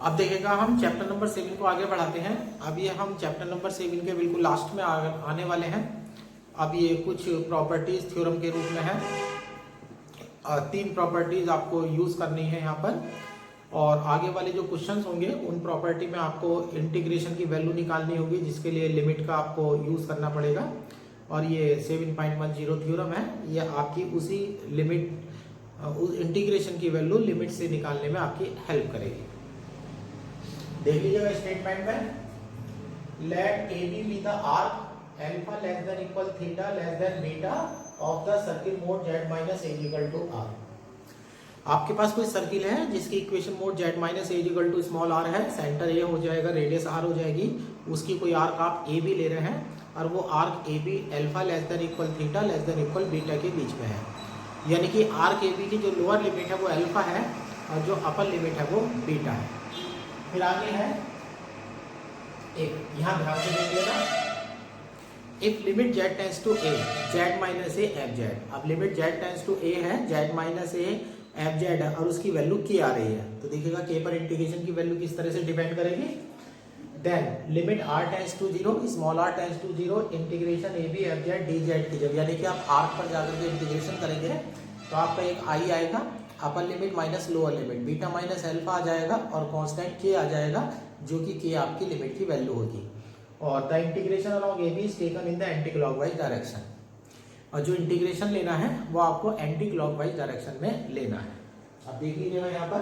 अब देखिएगा हम चैप्टर नंबर 7 को आगे बढ़ाते हैं। अब ये हम चैप्टर नंबर 7 के बिल्कुल लास्ट में आने वाले हैं। अब ये कुछ प्रॉपर्टीज थ्योरम के रूप में है। 3 प्रॉपर्टीज आपको यूज करनी है यहाँ पर, और आगे वाले जो क्वेश्चंस होंगे उन प्रॉपर्टी में आपको इंटीग्रेशन की वैल्यू निकालनी होगी, जिसके लिए लिमिट का आपको यूज करना पड़ेगा। और ये 7.10 थ्योरम है, ये आपकी उसी लिमिट उस इंटीग्रेशन की वैल्यू लिमिट से निकालने में आपकी हेल्प करेगी। देख लीजिएगा स्टेटमेंट में, let A B be the arc alpha less than equal theta less than beta of the circle mod z minus a equal to r। आपके पास कोई सर्किल है जिसकी equation mod z minus a equal to small r है, centre a हो जाएगा, radius r हो जाएगी, उसकी कोई आर्क आप a b ले रहे हैं और वो arc A B alpha less than equal theta less than equal beta के बीच में है। यानी कि आर्क ए बी की जो लोअर लिमिट है वो अल्फा है और जो अपर लिमिट है वो बीटा है। फिर आगे है एक, यहाँ ध्यान से देख लेना, if limit z tends to a z minus a F Z. अब limit z tends to a है, z minus a F Z है और उसकी वैल्यू k आ रही है, तो देखिएगा k पर इंटीग्रेशन की वैल्यू किस तरह से डिपेंड करेगी। Then limit r tends to 0 small r tends to 0 integration a b F Z D Z की जब, यानी कि आप आर्क पर जाकर के इंटीग्रेशन करेंगे तो आपका एक i आएगा, upper limit minus lower limit, beta minus alpha आ जाएगा और कांस्टेंट k आ जाएगा, जो कि k आपकी लिमिट की वैल्यू होगी। और the integration along A B is taken in the anticlockwise direction. और जो इंटीग्रेशन लेना है वो आपको एंटी क्लॉकवाइज डायरेक्शन में लेना है। अब देख लीजिएगा यहाँ पर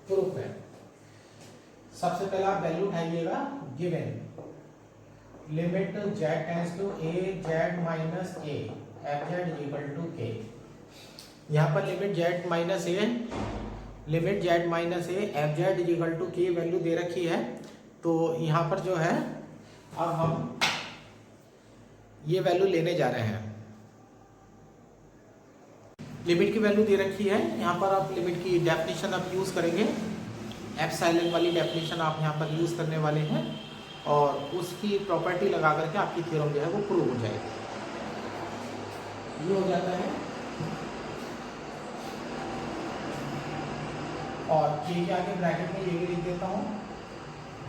प्रूफ है। सबसे पहले आप वैल्यू उठाइएगा, given limit z tends to a z minus a F Z is equal to k। यहाँ पर limit z minus a F Z is equal to k value दे रखी है। तो यहाँ पर जो है अब हम ये वैल्यू लेने जा रहे हैं। लिमिट की वैल्यू दे रखी है, यहाँ पर आप लिमिट की डेफिनेशन आप यूज करेंगे, एप्सिलॉन वाली डेफिनेशन आप यहाँ पर यूज करने वाले हैं और उसकी प्रॉपर्टी लगा करके आपकी थ्योरम जो है वो प्रूव हो जाएगी। ये हो जाता है और k के आगे ब्रैकेट में ये भी लिख देता हूँ,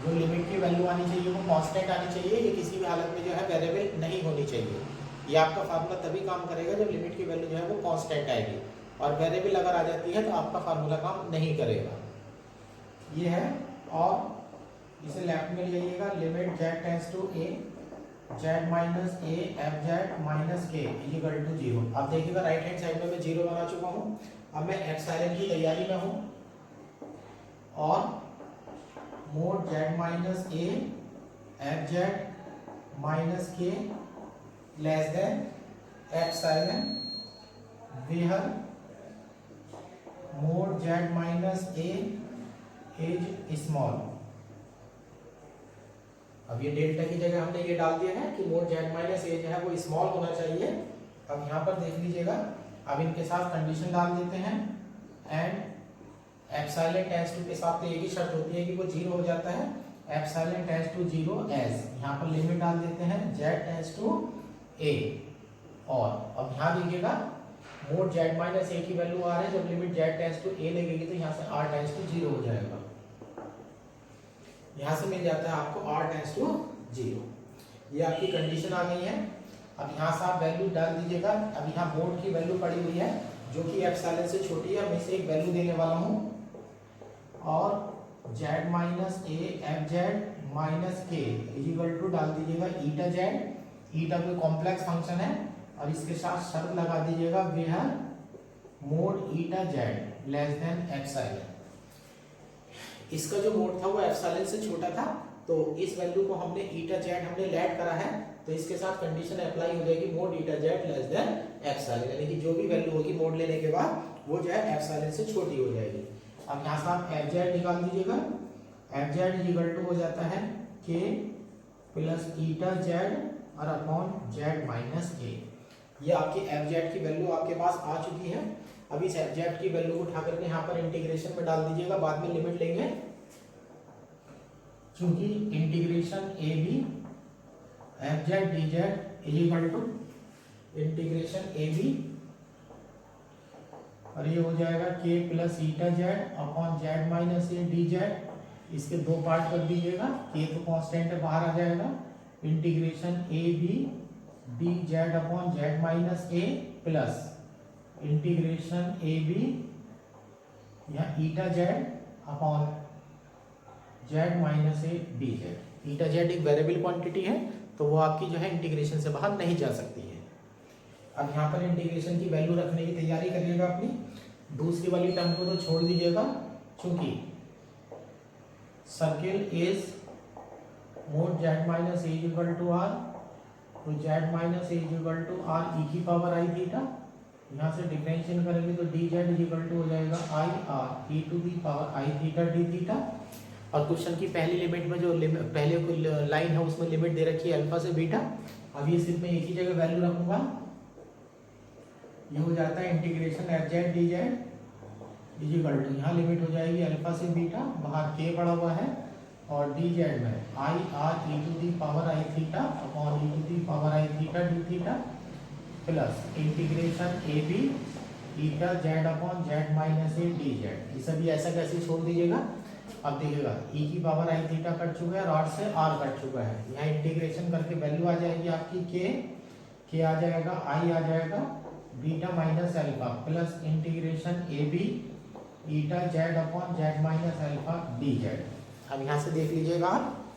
जो लिमिट की वैल्यू आनी चाहिए वो कांस्टेंट आनी चाहिए, ये किसी भी हालत में जो है वेरिएबल नहीं होनी चाहिए। ये आपका फार्मूला तभी काम करेगा जब लिमिट की वैल्यू जो है वो कांस्टेंट आएगी, और वेरिएबल अगर आ जाती है तो आपका फार्मूला काम नहीं करेगा। ये है, और इसे लेफ्ट में ले जाइएगा, limit z tends to a z minus a F Z minus k is equal to 0। अब देखिएगा राइट हैंड साइड में मैं 0 बना चुका हूँ। अब मैं एप्सिलॉन की तैयारी में हूँ और mod z minus a F Z minus k less than epsilon where mod z minus a is small. अब ये डेल्टा की जगह हमने ये डाल दिया है कि मोड z माइनस a जो है वो स्मॉल होना चाहिए। अब यहाँ पर देख लीजिएगा, अब इनके साथ कंडीशन डाल देते हैं, एंड एप्सिलॉन टेंड्स टू के साथ तो एक ही शर्त होती है कि वो 0 हो जाता है, एप्सिलॉन टेंड्स टू 0 एज, यहाँ पर लिमिट डाल देते हैं z टेंड्स टू a। और अब यहाँ देखिएगा मोड z माइनस a की वैल्यू आ रही है, जब limit z tends to a लगेगी तो यहाँ से r टेंड्स टू 0 हो जाएगा, यहाँ से मिल जाता है आपको r टेंड्स टू 0। ये आपकी कंडीशन आ गई है। अब यहाँ से आप वैल्यू डाल दीजिएगा। अब यहाँ मोड की वैल्यू पड़ी हुई है जो कि एप्सिलॉन से छोटी है, मैं इसे एक वैल्यू देने वाला हूँ, और z minus a F Z minus k is equal to डाल दीजिएगा ईटा z। ईटा कोई कॉम्प्लेक्स फंक्शन है और इसके साथ शर्त लगा दीजिएगा where mod eta z less than epsilon. इसका जो मोड था वो एप्सिलॉन से छोटा था, तो इस वैल्यू को हमने ईटा z हमने लेट करा है, तो इसके साथ कंडीशन अप्लाई हो जाएगी mode eta z less than epsilon, यानी कि जो भी वैल्यू होगी मोड लेने के बाद वो जो है एप्सिलॉन से छोटी हो जाएगी। अब यहाँ से आप एफ जेड निकाल दीजिएगा, F Z is equal to हो जाता है k प्लस ईटा z और अपॉन z माइनस k। ये आपकी एफ जेड की वैल्यू आपके पास आ चुकी है। अब इस एफ जेड की वैल्यू को उठा करके यहाँ पर इंटीग्रेशन में डाल दीजिएगा, बाद में लिमिट लेंगे, क्योंकि integration A B F Z D Z is equal to integration A B और ये हो जाएगा k plus eta Z upon Z minus A D Z. इसके दो पार्ट कर दीजिएगा, k तो कांस्टेंट है बाहर आ जाएगा, integration A B D Z upon Z minus A plus integration A B या eta Z upon Z minus A D Z. Eta Z एक वेरिएबल क्वांटिटी है तो वो आपकी जो है इंटीग्रेशन से बाहर नहीं जा सकती है। अब यहाँ पर इंटीग्रेशन की वैल्यू रखने की तैयारी करिएगा अपनी। दूसरी वाली टर्म को तो छोड़ दीजिएगा, चूंकि circle is mod Z minus A equal to R, तो Z minus A equal to R E की पावर आई थीटा। यहाँ से डिफरेंशिएट करेंगे तो डी जेड इक्वल टू हो जाएगा I R E to the power I theta D theta. और question की पहली लिमिट में जो पहले लाइन है उसमें लिमिट दे रखी है अल्फा से बीटा। अब ये सिर्फ मैं एक ही जगह वैल्यू रखूंगा, ये हो जाता है integration F Z D Z equal to, यहाँ लिमिट हो जाएगी अल्फा से बीटा, बाहर के पड़ा हुआ है, और डी जेड में I R E to the power I theta upon E to the power I theta D theta plus integration A B eta Z upon Z minus A D Z. ये सभी ऐसा कैसे छोड़ दीजिएगा। अब देखिएगा e की पावर आई थीटा कट चुका है और r से r कट चुका है, यहाँ इंटीग्रेशन करके वैल्यू आ जाएगी आपकी k आ जाएगा i आ जाएगा beta minus alpha plus integration A B eta Z upon Z minus alpha D Z. अब यहाँ से देख लीजिएगा आप,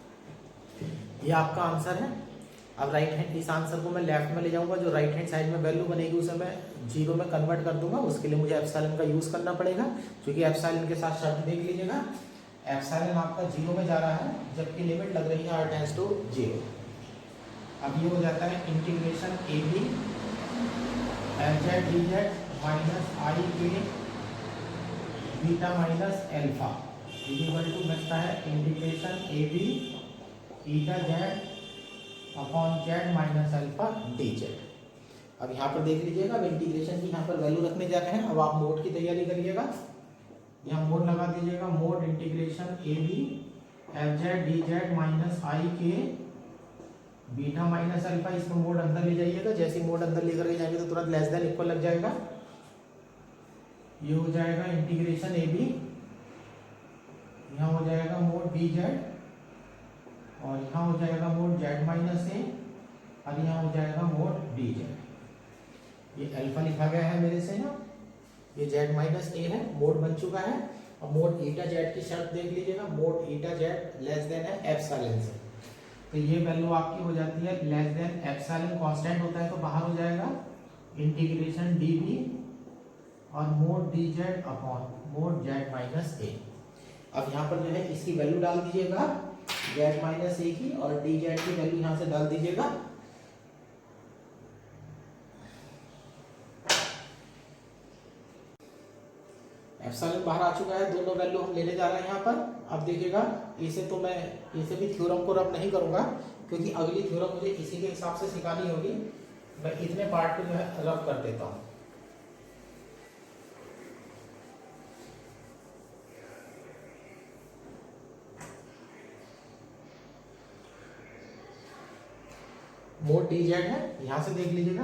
ये आपका आंसर है। अब राइट हैंड, इस आंसर को मैं लेफ्ट में ले जाऊंगा, जो राइट हैंड साइड में वैल्यू बनेगी उसे मैं जीरो में कन्वर्ट कर दूंगा। उसके लिए मुझे एप्सिलॉन का यूज करना पड़ेगा, क्योंकि एप्सिलॉन के साथ शर्त देख लीजिएगा, एप्सिलॉन आपका जीरो में जा रहा है जबकि लिमिट लग रही है r टेंड्स टू जीरो। अब ये हो जाता है integration A B F Z D Z minus I K beta minus alpha equal to बचता है integration A B eta Z upon Z minus alpha D Z. अब यहाँ पर देख लीजिएगा, अब इंटीग्रेशन की यहाँ पर वैल्यू रखने जा रहे हैं। अब आप मोड की तैयारी करिएगा, यहाँ मोड लगा दीजिएगा, mod integration A B F Z D Z minus I K beta minus alpha. इसमें मोड अंदर ले जाइएगा, जैसे मोड अंदर लेकर के जाएंगे तो तुरंत लेस देन इक्वल लग जाएगा। ये हो जाएगा इंटीग्रेशन ए बी, यहाँ हो जाएगा मोड डी जेड, और यहाँ हो जाएगा मोड जेड माइनस ए, और यहाँ हो जाएगा मोड डी जेड। ये अल्फा लिखा गया है मेरे से ना, ये जेड माइनस ए है, मोड बन चुका है। और मोड ईटा जेड की शर्त देख लीजिएगा, मोड ईटा जेड लेस देन है एप्सिलॉन से, तो ये वैल्यू आपकी हो जाती है लेस देन एप्सिलॉन। कांस्टेंट होता है तो बाहर हो जाएगा इंटीग्रेशन डी बी और mod D Z upon mod Z minus A. अब यहाँ पर जो है इसकी वैल्यू डाल दीजिएगा जेड माइनस ए की, और डी जेड की वैल्यू यहाँ से डाल दीजिएगा। एप्सिलॉन बाहर आ चुका है, दोनों वैल्यू हम लेने जा रहे हैं यहाँ पर। अब देखिएगा, इसे तो मैं इसे भी थ्योरम को रब नहीं करूंगा, क्योंकि अगली थ्योरम मुझे इसी के हिसाब से सिखानी होगी। मैं इतने पार्ट को जो है रब कर देता हूँ। मोड डी जेड है, यहाँ से देख लीजिएगा,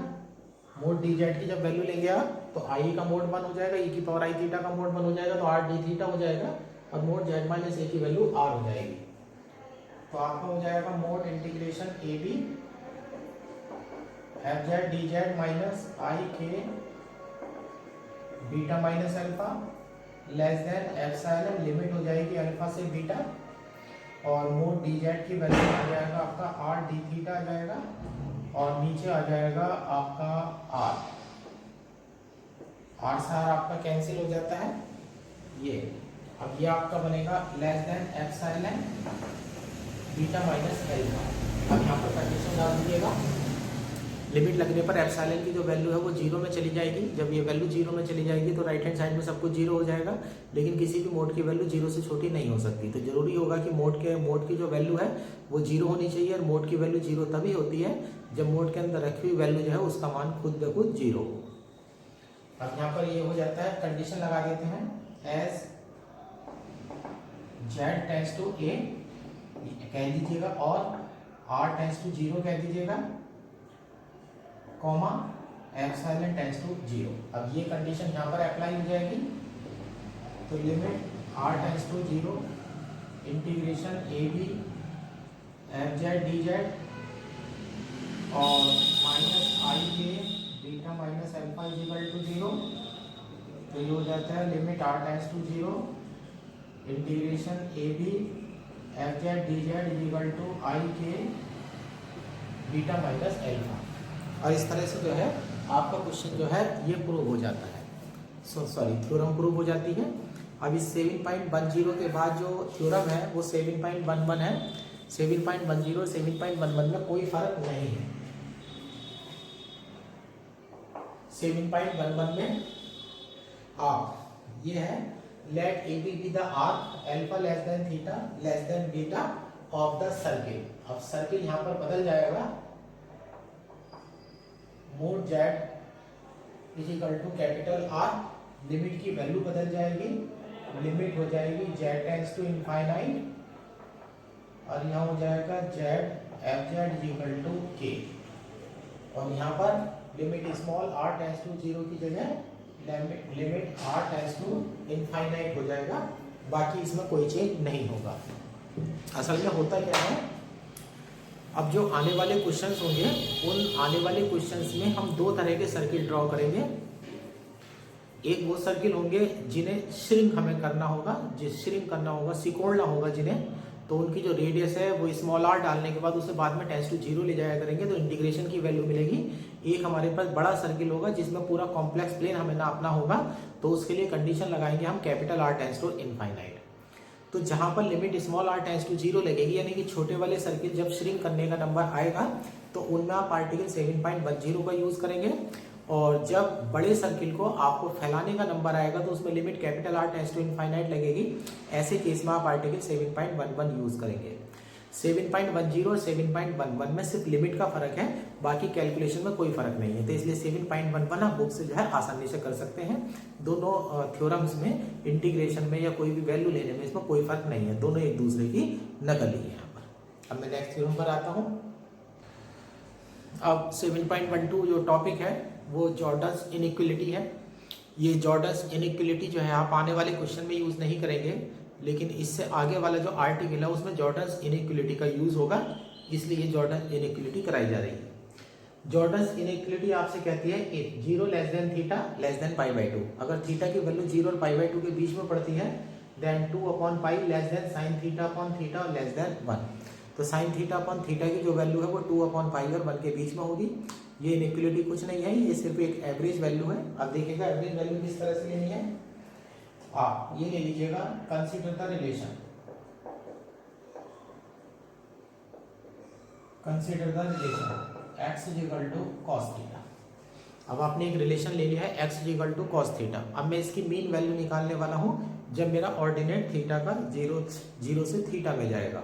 मोड डी जेड की जब वैल्यू लेंगे आप तो आई का मोड वन हो जाएगा, ई की पावर आई थीटा का मोड वन हो जाएगा, तो आर डी थीटा हो जाएगा, और मोड जेड माइनस ए की वैल्यू आर हो जाएगी। तो आपका हो जाएगा mod integration A B F Z D Z minus I K beta minus alpha less than epsilon, limit हो जाएगी अल्फा से बीटा, और मोड डी जेड की वैल्यू आ जाएगा आपका आर डी थीटा आ जाएगा, और नीचे आ जाएगा आपका आर से आर आपका कैंसिल हो जाता है ये। अब ये आपका बनेगा less than epsilon beta minus alpha. अब यहाँ पर कंडीशन डाल दीजिएगा, लिमिट लगने पर एप्सिलॉन की जो वैल्यू है वो जीरो में चली जाएगी। जब ये वैल्यू जीरो में चली जाएगी तो राइट हैंड साइड में सब कुछ जीरो हो जाएगा, लेकिन किसी भी मोड की वैल्यू जीरो से छोटी नहीं हो सकती। तो जरूरी होगा कि मोड की जो वैल्यू है वो जीरो होनी चाहिए, और मोड की वैल्यू जीरो तभी होती है जब मोड के अंदर रखी हुई वैल्यू जो है उसका मान खुद ब खुद जीरो हो। अब यहाँ पर ये हो जाता है, कंडीशन लगा देते हैं, एज जेड टेंड्स टू ए कह दीजिएगा, और आर टेंड्स टू जीरो कह दीजिएगा, कॉमा एप्सिलॉन टेंड्स टू 0। अब ये कंडीशन यहाँ पर अप्लाई हो जाएगी, तो limit r tends to 0 integration A B F Z D Z और minus I K beta minus alpha equal to 0। तो ये हो जाता है limit r tends to 0 integration A B F Z D Z equal to I K beta minus alpha. और इस तरह से जो है आपका क्वेश्चन जो है ये प्रूव हो जाता है, थ्योरम प्रूव हो जाती है। अब इस 7.10 के बाद जो थ्योरम है वो 7.11 है। 7.10 और 7.11 में कोई फर्क नहीं है। 7.11 में आप ये है let A B the arc alpha less than theta less than beta of the circle. अब सर्किल यहाँ पर बदल जाएगा, mod Z is equal to capital R, limit की वैल्यू बदल जाएगी, लिमिट हो जाएगी जेड टेंड्स टू इनफाइनाइट और यहाँ हो जाएगा Z F Z is equal to K. और यहाँ पर limit small R tends to 0 की जगह limit R tends to infinite हो जाएगा। बाकी इसमें कोई चेंज नहीं होगा। असल में होता क्या है, अब जो आने वाले क्वेश्चंस होंगे उन आने वाले क्वेश्चंस में हम दो तरह के सर्किल ड्रॉ करेंगे। एक वो सर्किल होंगे जिन्हें श्रिंक हमें करना होगा, सिकोड़ना होगा जिन्हें, तो उनकी जो रेडियस है वो स्मॉल आर डालने के बाद उसे बाद में टेंड्स टू 0 ले जाया करेंगे, तो इंटीग्रेशन की वैल्यू मिलेगी। एक हमारे पास बड़ा सर्किल होगा जिसमें पूरा कॉम्प्लेक्स प्लेन हमें नापना होगा, तो उसके लिए कंडीशन लगाएंगे हम capital R tends to infinite. तो जहां पर limit small R tends to 0 लगेगी, यानी कि छोटे वाले सर्किल जब श्रिंक करने का नंबर आएगा तो उनमें आप पार्टिकल 7.10 का यूज करेंगे, और जब बड़े सर्किल को आपको फैलाने का नंबर आएगा तो उसमें limit capital R tends to infinite लगेगी। ऐसे केस में आप पार्टिकल 7.11 यूज करेंगे। 7.10 और 7.11 में सिर्फ लिमिट का फर्क है, बाकी कैलकुलेशन में कोई फर्क नहीं है। तो इसलिए 7.11 आप बुक से जो है आसानी से कर सकते हैं। दोनों थ्योरम्स में इंटीग्रेशन में या कोई भी वैल्यू लेने में इसमें कोई फर्क नहीं है, दोनों एक दूसरे की नकल ही है यहाँ पर। अब मैं नेक्स्ट थ्योरम पर आता हूँ। अब 7.12 जो टॉपिक है वो जॉर्डन्स इनइक्वालिटी है। ये जॉर्डन्स इनइक्वालिटी जो है आप आने वाले क्वेश्चन में यूज नहीं करेंगे, लेकिन इससे आगे वाला जो आर्टिकल है उसमें जॉर्डन्स इनइक्वालिटी का यूज होगा, इसलिए ये जॉर्डन्स इनइक्वालिटी कराई जा रही है। जॉर्डन्स इनइक्वालिटी आपसे कहती है if 0 less than theta less than pi by 2, अगर थीटा की वैल्यू 0 और पाई बाई 2 के बीच में पड़ती है, then 2 upon pi less than sine theta upon theta और लेस देन 1। तो साइन थीटा अपॉन थीटा की जो वैल्यू है वो 2 अपॉन पाई और 1 के बीच में होगी। ये इनइक्वालिटी कुछ नहीं है, ये सिर्फ एक एवरेज वैल्यू है। अब देखिएगा एवरेज वैल्यू किस तरह से लेनी है। आप ये ले लीजिएगा, consider the relation, x is equal to cos theta. अब आपने एक रिलेशन ले लिया है x is equal to cos theta. अब मैं इसकी मीन वैल्यू निकालने वाला हूं जब मेरा ऑर्डिनेट थीटा का 0 से थीटा में जाएगा,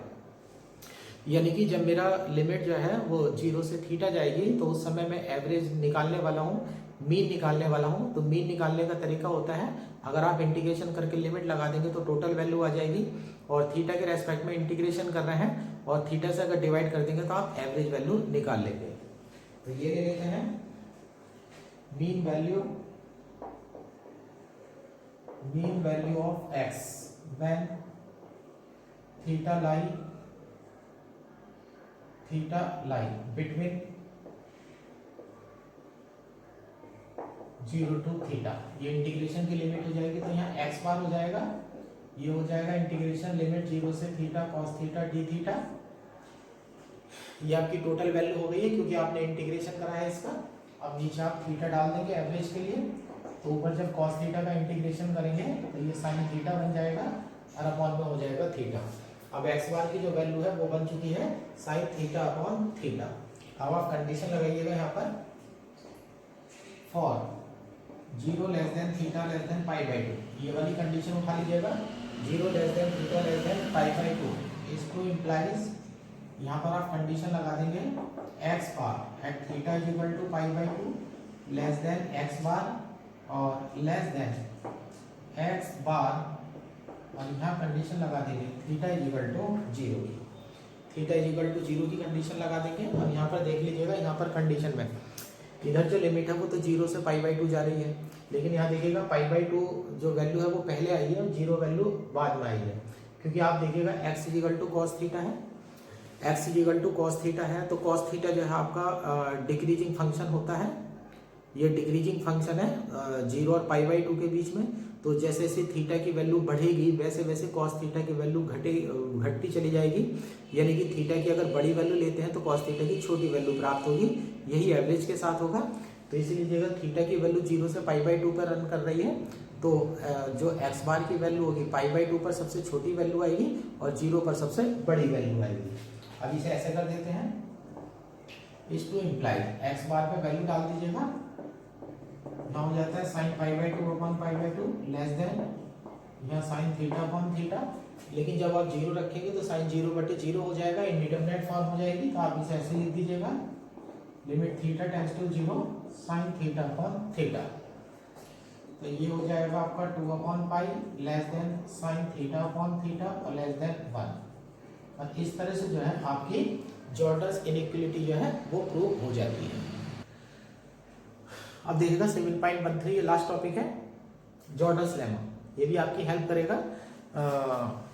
यानी कि जब मेरा लिमिट जो है वो 0 से थीटा जाएगी तो उस समय मैं एवरेज निकालने वाला हूँ, मीन निकालने वाला हूँ। तो मीन निकालने का तरीका होता है, अगर आप इंटीग्रेशन करके लिमिट लगा देंगे तो टोटल वैल्यू आ जाएगी, और थीटा के रेस्पेक्ट में इंटीग्रेशन कर रहे हैं और थीटा से अगर डिवाइड कर देंगे तो आप एवरेज वैल्यू निकाल लेंगे। तो ये ले लेते हैं mean value of X when theta lie between 0 to theta. ये इंटीग्रेशन की लिमिट हो जाएगी, तो यहाँ एक्स बार हो जाएगा, ये हो जाएगा इंटीग्रेशन लिमिट 0 से theta cos theta D theta. ये आपकी टोटल वैल्यू हो गई है क्योंकि आपने इंटीग्रेशन करा है इसका। अब नीचे आप थीटा डाल देंगे एवरेज के लिए, तो ऊपर जब कॉस थीटा का इंटीग्रेशन करेंगे तो ये साइन थीटा बन जाएगा और अपॉन में हो जाएगा थीटा। अब एक्स बार की जो वैल्यू है वो बन चुकी है साइन थीटा अपॉन थीटा। अब आप कंडीशन लगाइएगा यहाँ पर, for 0 less than theta less than pi by 2, ये वाली कंडीशन उठा लीजिएगा। 0 less than theta less than pi by 2 is to implies, यहाँ पर आप कंडीशन लगा देंगे X bar at theta is equal to pi by 2 less than X bar और लेस देन एक्स बार, और यहाँ कंडीशन लगा देंगे थीटा इज इक्वल टू 0 की। थीटा इज इक्वल टू 0 की कंडीशन लगा देंगे। और यहाँ पर देख लीजिएगा, यहाँ पर कंडीशन में इधर जो लिमिट है वो तो 0 से π/2 जा रही है, लेकिन यहाँ देखिएगा π/2 जो वैल्यू है वो पहले आई है और 0 वैल्यू बाद में आई है, क्योंकि आप देखिएगा x equal to cos theta है, x equal to cos theta है, तो cos थीटा जो है आपका डिक्रीजिंग फंक्शन होता है, ये डिक्रीजिंग फंक्शन है 0 और π/2 के बीच में। तो जैसे जैसे थीटा की वैल्यू बढ़ेगी वैसे वैसे cos थीटा की वैल्यू घटती चली जाएगी, यानी कि थीटा की अगर बड़ी वैल्यू लेते हैं तो cos थीटा की छोटी वैल्यू प्राप्त होगी, यही एवरेज के साथ होगा। तो इसीलिए अगर थीटा की वैल्यू 0 से π/2 पर रन कर रही है तो जो x बार की वैल्यू होगी π/2 पर सबसे छोटी वैल्यू आएगी और 0 पर सबसे बड़ी वैल्यू आएगी। अब इसे ऐसे कर देते हैं, इस टू इम्प्लाई x बार पे वैल्यू डाल दीजिएगा, यहाँ हो जाता है sin π/2 अपॉन π/2 लेस देन यहाँ sin थीटा अपॉन थीटा, लेकिन जब आप 0 रखेंगे तो sin 0/0 हो जाएगा, इंडिटरमिनेट फॉर्म हो जाएगी। तो आप इसे ऐसे लिख दीजिएगा, limit theta tends to 0 sin theta upon theta, तो ये हो जाएगा आपका 2/π less than sin theta upon theta और लेस देन 1। और इस तरह से जो है आपकी जॉर्डन्स इनइक्वालिटी जो है वो प्रूव हो जाती है। अब देखिएगा 7.13 ये लास्ट टॉपिक है, जॉर्डन्स लेमा, ये भी आपकी हेल्प करेगा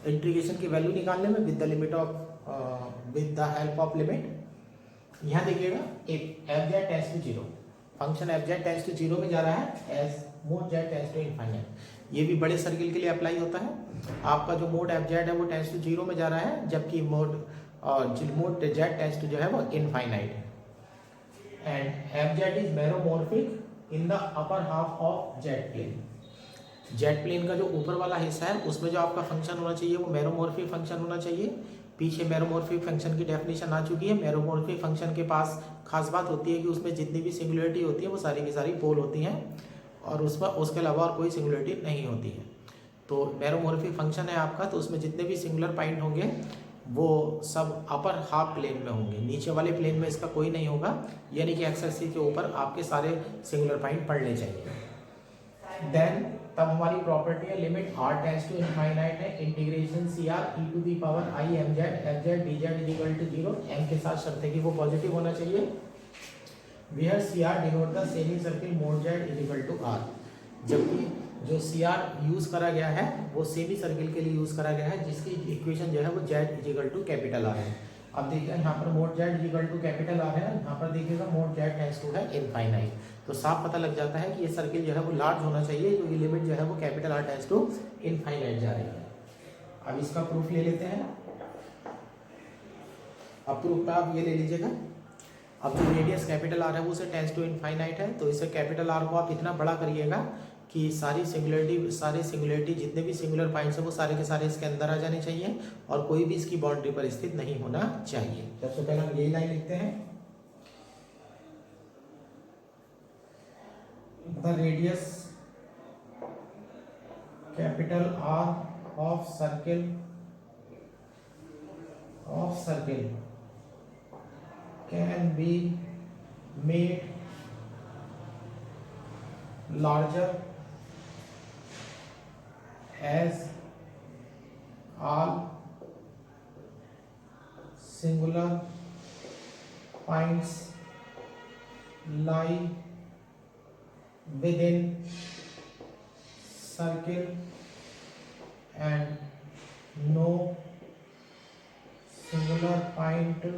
इंटीग्रेशन की वैल्यू निकालने में with the limit of with the help of limit. यहाँ देखिएगा F Z tends to 0, function F Z tends to 0 में जा रहा है as mod Z tends to infinite. ये भी बड़े सर्किल के लिए अप्लाई होता है। आपका जो मोड एफ जेड है वो टेंड्स टू 0 में जा रहा है, जबकि मोड जेड टेंड्स टू जो है वो इनफाइनाइट है। And F Z is meromorphic in the upper half of Z plane. Z plane का जो ऊपर वाला हिस्सा है उसमें जो आपका फंक्शन होना चाहिए वो मैरोमॉर्फिक फंक्शन होना चाहिए। पीछे मैरोमॉर्फिक फंक्शन की डेफिनेशन आ चुकी है। मैरोमॉर्फिक फंक्शन के पास खास बात होती है कि उसमें जितनी भी सिंगुलरिटी होती है वो सारी की सारी पोल होती हैं और उसके अलावा और कोई सिंगुलरिटी नहीं होती है। तो मैरोमॉर्फिक फंक्शन है आपका, तो उसमें जितने भी सिंगुलर पॉइंट होंगे वो सब अपर हाफ प्लेन में होंगे, नीचे वाले प्लेन में इसका कोई नहीं होगा, यानी कि एक्स एक्सिस के ऊपर आपके सारे सिंगुलर पॉइंट पड़ने चाहिए। देन तब हमारी प्रॉपर्टी है limit r tends to infinite है integration CR e to the power I mz fz dz equal to 0, m के साथ शर्त है कि वो पॉजिटिव होना चाहिए। Where CR denote the semicircle mod z is equal to r, जबकि जो CR यूज करा गया है वो सेमी सर्किल के लिए यूज करा गया है, जिसकी इक्वेशन जो है वो z is equal to capital R है। अब देखिए यहाँ पर mod z is equal to capital R है, यहाँ पर देखिएगा मोड z टेंड्स टू है इनफाइनाइट, तो साफ पता लग जाता है कि ये सर्किल जो है वो लार्ज होना चाहिए, क्योंकि लिमिट जो है वो capital R tends to infinite जा रही है। अब इसका प्रूफ ले लेते हैं। अब प्रूफ पे आप ये ले लीजिएगा, अब जो रेडियस कैपिटल R है वो उसे टेंड्स टू इनफाइनाइट है, तो इसे कैपिटल R को आप इतना बड़ा करिएगा कि सारे सिंगुलरिटी जितने भी सिंगुलर पॉइंट्स हैं वो सारे के सारे इसके अंदर आ जाने चाहिए और कोई भी इसकी बाउंड्री पर स्थित नहीं होना चाहिए। सबसे पहले हम यही लाइन लिखते हैं, the radius capital R of circle can be made larger as all singular points lie within circle and no singular point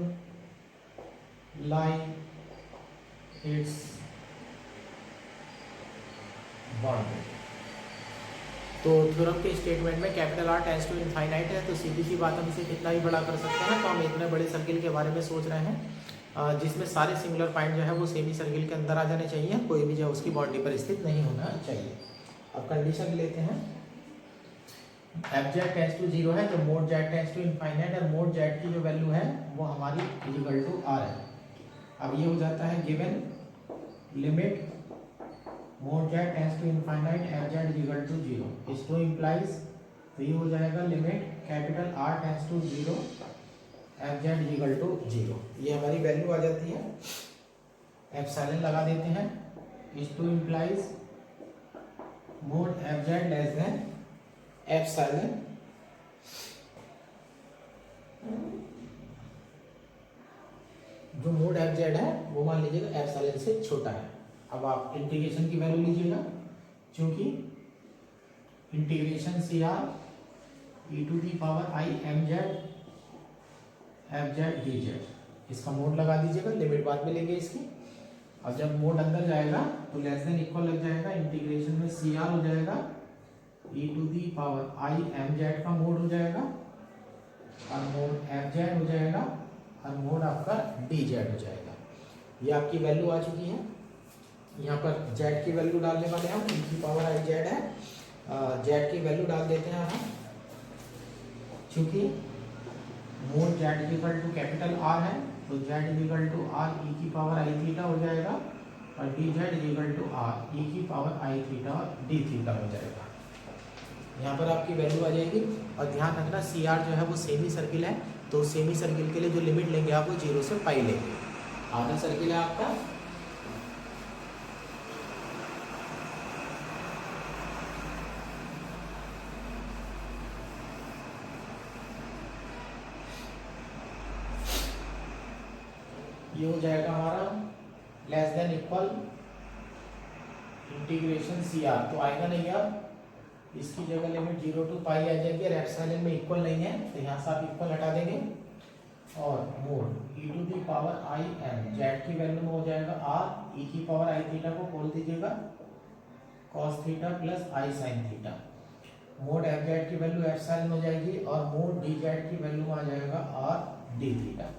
lie its boundary. तो थ्योरम के स्टेटमेंट में capital R tends to infinite है, तो सीधी सी बात हम इसे कितना ही बड़ा कर सकते हैं। तो हम इतने बड़े सर्किल के बारे में सोच रहे हैं जिसमें सारे सिंगुलर पॉइंट जो है वो सेमी सर्किल के अंदर आ जाने चाहिए, कोई भी जो उसकी बाउंड्री पर स्थित नहीं होना चाहिए। अब कंडीशन लेते हैं, एफ जेड टेंड्स टू 0 है तो mod Z tends to infinite और मोड जेड की जो वैल्यू है वो हमारी इक्वल टू R है। अब ये हो जाता है given limit mod Z tends to infinite F Z is equal to 0, इस टू इम्प्लाइज, तो ये हो जाएगा limit capital R tends to 0 F Z is equal to 0, ये हमारी वैल्यू आ जाती है। एप्सिलॉन लगा देते हैं, इस to implies mode F Z less than epsilon जो मोड एफ जेड है वो मान लीजिएगा एप्सिलॉन से छोटा है। अब आप इंटीग्रेशन की वैल्यू लीजिएगा, क्योंकि integration C R E to the power I M Z F Z D Z, इसका मोड लगा दीजिएगा, लिमिट बाद में लेंगे इसकी। अब जब मोड अंदर जाएगा तो लेस देन इक्वल लग जाएगा, इंटीग्रेशन में सी आर हो जाएगा E to the power I M Z का मोड हो जाएगा और मोड एफ जेड हो जाएगा और मोड आपका डी जेड हो जाएगा। ये आपकी वैल्यू आ चुकी है। यहाँ पर जेड की वैल्यू डालने वाले हम, ई की पावर आई जेड है, जेड की वैल्यू डाल देते हैं हम, क्योंकि mod Z equal to capital R है तो Z equal to R E की पावर आई थीटा हो जाएगा और D Z equal to R E की पावर आई थीटा और डी थीटा हो जाएगा। यहाँ पर आपकी वैल्यू आ जाएगी। और ध्यान रखना सी आर जो है वो सेमी सर्किल है, तो सेमी सर्किल के लिए जो लिमिट लेंगे आप वो 0 से पाई लेंगे। आधा सर्किल है आपका, ये हो जाएगा हमारा less than equal integration C R, तो आएगा नहीं अब, इसकी जगह लिमिट 0 टू पाई आ जाएगी और एप्सिलॉन में इक्वल नहीं है तो यहाँ से आप इक्वल हटा देंगे और mod E to the power I M Z की वैल्यू में हो जाएगा आर ई की पावर आई थीटा को खोल दीजिएगा cos theta plus I sine theta, mod F Z की वैल्यू एप्सिलॉन हो जाएगी और मोड डी जेड की वैल्यू में आ जाएगा आर डी थीटा।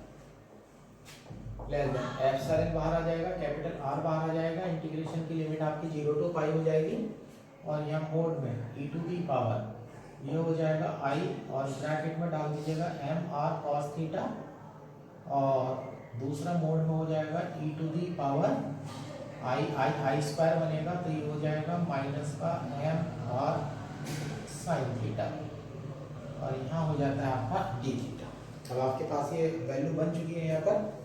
एप्सिलॉन बाहर आ जाएगा, कैपिटल आर बाहर आ जाएगा, इंटीग्रेशन की लिमिट आपकी 0 टू पाई हो जाएगी और यहाँ मोड में ई टू दी पावर ये हो जाएगा आई और ब्रैकेट में डाल दीजिएगा एम आर कॉस थीटा और दूसरा मोड में हो जाएगा E to the power I I I square बनेगा तो ये हो जाएगा माइनस का एम आर साइन थीटा और यहाँ हो जाता है आपका डी थीटा। अब आपके पास ये वैल्यू बन चुकी है यहाँ पर।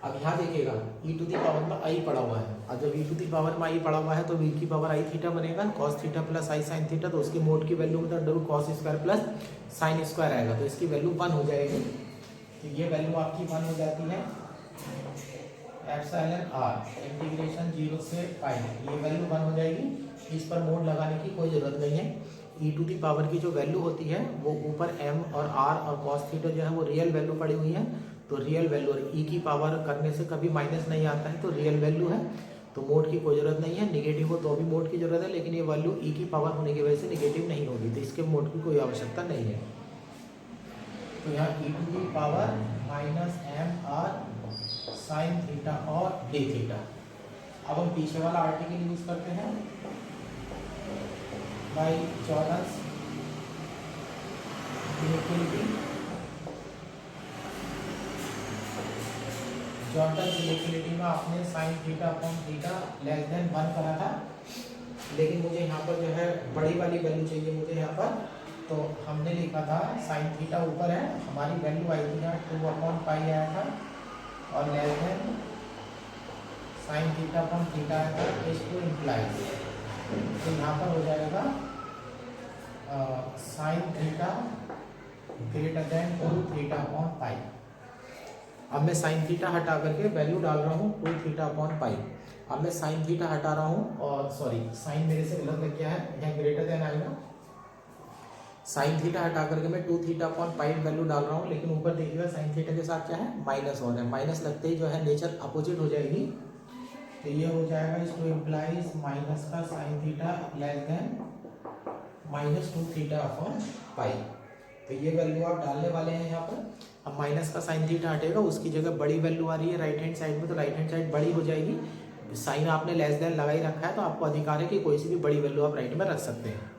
अब यहाँ देखिएगा ई टू दी पावर में आई पड़ा हुआ है, और जब ई टू दी पावर में आई पड़ा हुआ है तो वी की पावर आई थीटा बनेगा cos theta plus I sine theta, तो उसकी मोड की वैल्यू में under cos square plus sine square आएगा तो इसकी वैल्यू 1 हो जाएगी। तो ये वैल्यू आपकी 1 हो जाती है एप्सिलॉन आर इंटीग्रेशन 0 से पाई, ये वैल्यू 1 हो जाएगी। इस पर मोड लगाने की कोई ज़रूरत नहीं है। ई टू दी पावर की जो वैल्यू होती है वो ऊपर एम और आर और कॉस थीटा जो है वो रियल वैल्यू पड़ी हुई है, तो रियल वैल्यू और ई की पावर करने से कभी माइनस नहीं आता है तो रियल वैल्यू है, तो मोड की कोई ज़रूरत नहीं है। निगेटिव हो तो भी मोड की ज़रूरत है, लेकिन ये वैल्यू ई की पावर होने की वजह से निगेटिव नहीं होगी तो इसके मोड की कोई आवश्यकता नहीं है। तो यहाँ E to the power minus M R sine theta और डी थीटा। अब हम पीछे वाला आर्टिकल यूज करते हैं by Jordan's inequality. Jordan's inequality में आपने sine theta upon theta less than 1 करा था, लेकिन मुझे यहाँ पर जो है बड़ी वाली वैल्यू चाहिए मुझे यहाँ पर, तो हमने लिखा था साइन थीटा ऊपर है, हमारी वैल्यू आई थी यहाँ 2 अपॉन पाई आया था और less than sine theta upon theta आया था, इसको इम्प्लाइज तो यहाँ पर हो जाएगा sine theta greater than 2 theta upon पाई। अब मैं साइन थीटा हटा करके वैल्यू डाल रहा हूँ 2 थीटा अपॉन पाई। अब मैं साइन थीटा हटा रहा हूँ और सॉरी साइन मेरे से गलत लग गया है, यहाँ ग्रेटर देन आएगा। साइन थीटा हटा करके मैं 2 थीटा अपॉन पाई वैल्यू डाल रहा हूँ, लेकिन ऊपर देखिएगा साइन थीटा के साथ क्या है माइनस हो रहा है, माइनस लगते ही जो है नेचर अपोजिट हो जाएगी, तो ये हो जाएगा इसको इम्प्लाइज माइनस का sine theta less then minus 2 theta upon पाई। तो ये वैल्यू आप डालने वाले हैं यहाँ पर। अब माइनस का साइन थीटा हटेगा, उसकी जगह बड़ी वैल्यू आ रही है राइट हैंड साइड में, तो राइट हैंड साइड बड़ी हो जाएगी। साइन आपने लेस देन लगा ही रखा है तो आपको अधिकार है कि कोई सी भी बड़ी वैल्यू आप राइट में रख सकते हैं।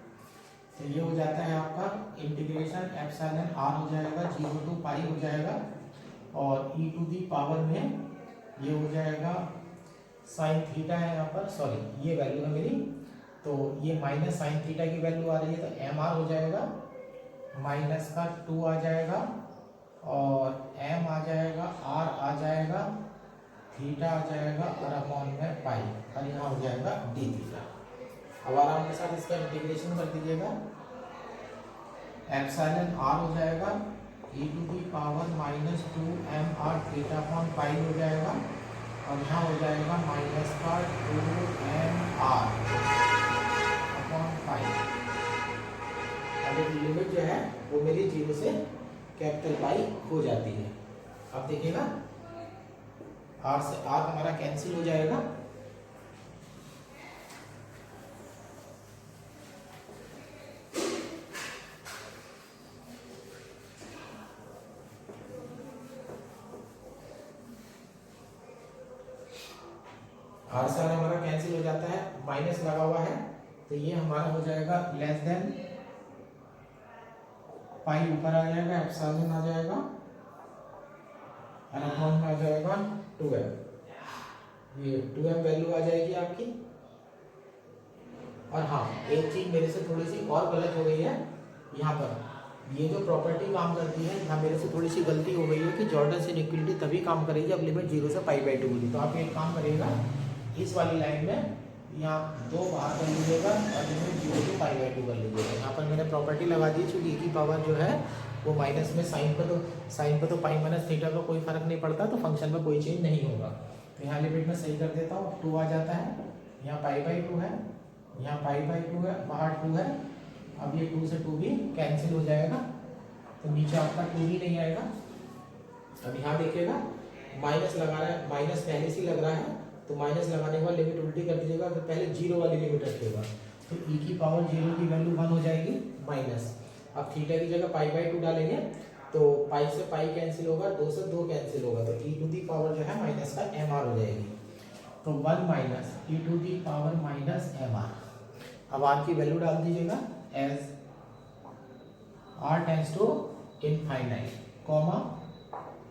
तो ये हो जाता है आपका इंटीग्रेशन एप्सिलॉन आर हो जाएगा 0 टू पाई हो जाएगा और ई टू दी पावर में ये हो जाएगा साइन थीटा है यहाँ पर, सॉरी ये वैल्यू है मेरी, तो ये माइनस साइन थीटा की वैल्यू आ रही है तो एम आर हो जाएगा माइनस का 2 आ जाएगा और एम आ जाएगा आर आ जाएगा थीटा आ जाएगा और अपॉन में पाई और यहाँ हो जाएगा डी थीटा। अब आराम के साथ इसका इंटीग्रेशन कर दीजिएगा। एप्सिलॉन आर हो जाएगा e to the power minus 2mr theta upon pi हो जाएगा और यहाँ हो जाएगा माइनस का 2mr अपॉन पाई। अब लिमिट जो है वो मेरी 0 से कैपिटल पाई हो जाती है। अब देखिएगा r से r हमारा कैंसिल हो जाएगा, आर से आर हमारा कैंसिल हो जाता है, माइनस लगा हुआ है तो ये हमारा हो जाएगा लेस देन पाई ऊपर आ जाएगा, एप्सिलॉन आ जाएगा और अपॉन में आ जाएगा 2m। ये 2m वैल्यू आ जाएगी आपकी। और हाँ, एक चीज मेरे से थोड़ी सी और गलत हो गई है, यहाँ पर ये जो प्रॉपर्टी काम करती है, यहाँ मेरे से थोड़ी सी गलती हो गई है कि जॉर्डन्स इनइक्वालिटी तभी काम करेगी जब लिमिट 0 से पाई बाई 2 होगी। तो आप एक काम करिएगा, इस वाली लाइन में यहाँ 2 बाहर कर लीजिएगा और लिमिट 0 से पाई बाई 2 कर लीजिएगा। यहाँ पर मैंने प्रॉपर्टी लगा दी, चूँकि की पावर जो है वो माइनस में साइन पर तो पाई माइनस थीटा का कोई फर्क नहीं पड़ता, तो फंक्शन में कोई चेंज नहीं होगा। तो यहाँ लिमिट में सही कर देता हूँ, 2 आ जाता है, यहाँ पाई बाई 2 है, यहाँ पाई बाई 2 है, बाहर 2 है। अब ये 2 से 2 भी कैंसिल हो जाएगा तो नीचे आपका 2 भी नहीं आएगा। अब यहाँ देखिएगा माइनस लगा रहा है, माइनस पहले से लग रहा है तो माइनस लगाने के बाद लिमिट उल्टी कर दीजिएगा, तो पहले 0 वाली लिमिट रखिएगा तो e की पावर 0 की वैल्यू 1 हो जाएगी माइनस। अब थीटा की जगह पाई बाई 2 डालेंगे तो पाई से पाई कैंसिल होगा, 2 से 2 कैंसिल होगा, तो e टू दी पावर जो है माइनस का mr हो जाएगी। तो 1 minus e to the power minus mr। अब r की वैल्यू डाल दीजिएगा as r tends to infinite, comma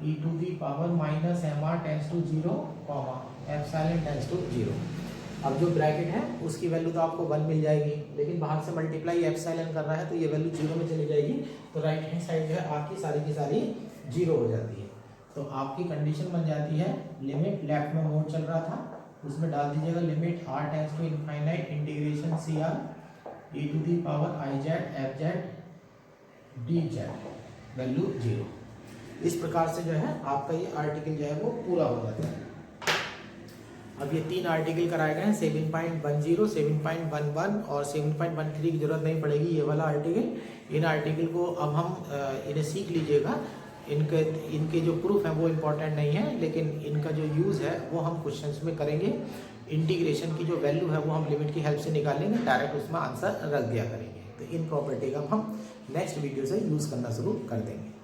e to the power minus mr tends to 0, comma epsilon tends to 0। अब जो ब्रैकेट है उसकी वैल्यू तो आपको 1 मिल जाएगी, लेकिन बाहर से मल्टीप्लाई एप्सिलॉन कर रहा है तो ये वैल्यू 0 में चली जाएगी, तो राइट हैंड साइड जो है आपकी सारी की सारी 0 हो जाती है। तो आपकी कंडीशन बन जाती है, लिमिट लेफ्ट में मोड चल रहा था उसमें डाल दीजिएगा limit r tends to infinite integration cr e to the power i z f z d z value 0। इस प्रकार से जो है आपका ये आर्टिकल जो है वो पूरा हो जाता है। अब ये 3 आर्टिकल कराए गए हैं, 7.10, 7.11 और 7.13 की जरूरत नहीं पड़ेगी ये वाला आर्टिकल। इन आर्टिकल को अब हम इन्हें सीख लीजिएगा, इनके जो प्रूफ है वो इम्पोर्टेंट नहीं है, लेकिन इनका जो यूज़ है वो हम क्वेश्चंस में करेंगे। इंटीग्रेशन की जो वैल्यू है वो हम लिमिट की हेल्प से निकालेंगे, डायरेक्ट उसमें आंसर रख दिया करेंगे। तो इन प्रॉपर्टी का हम नेक्स्ट वीडियो से यूज़ करना शुरू कर देंगे।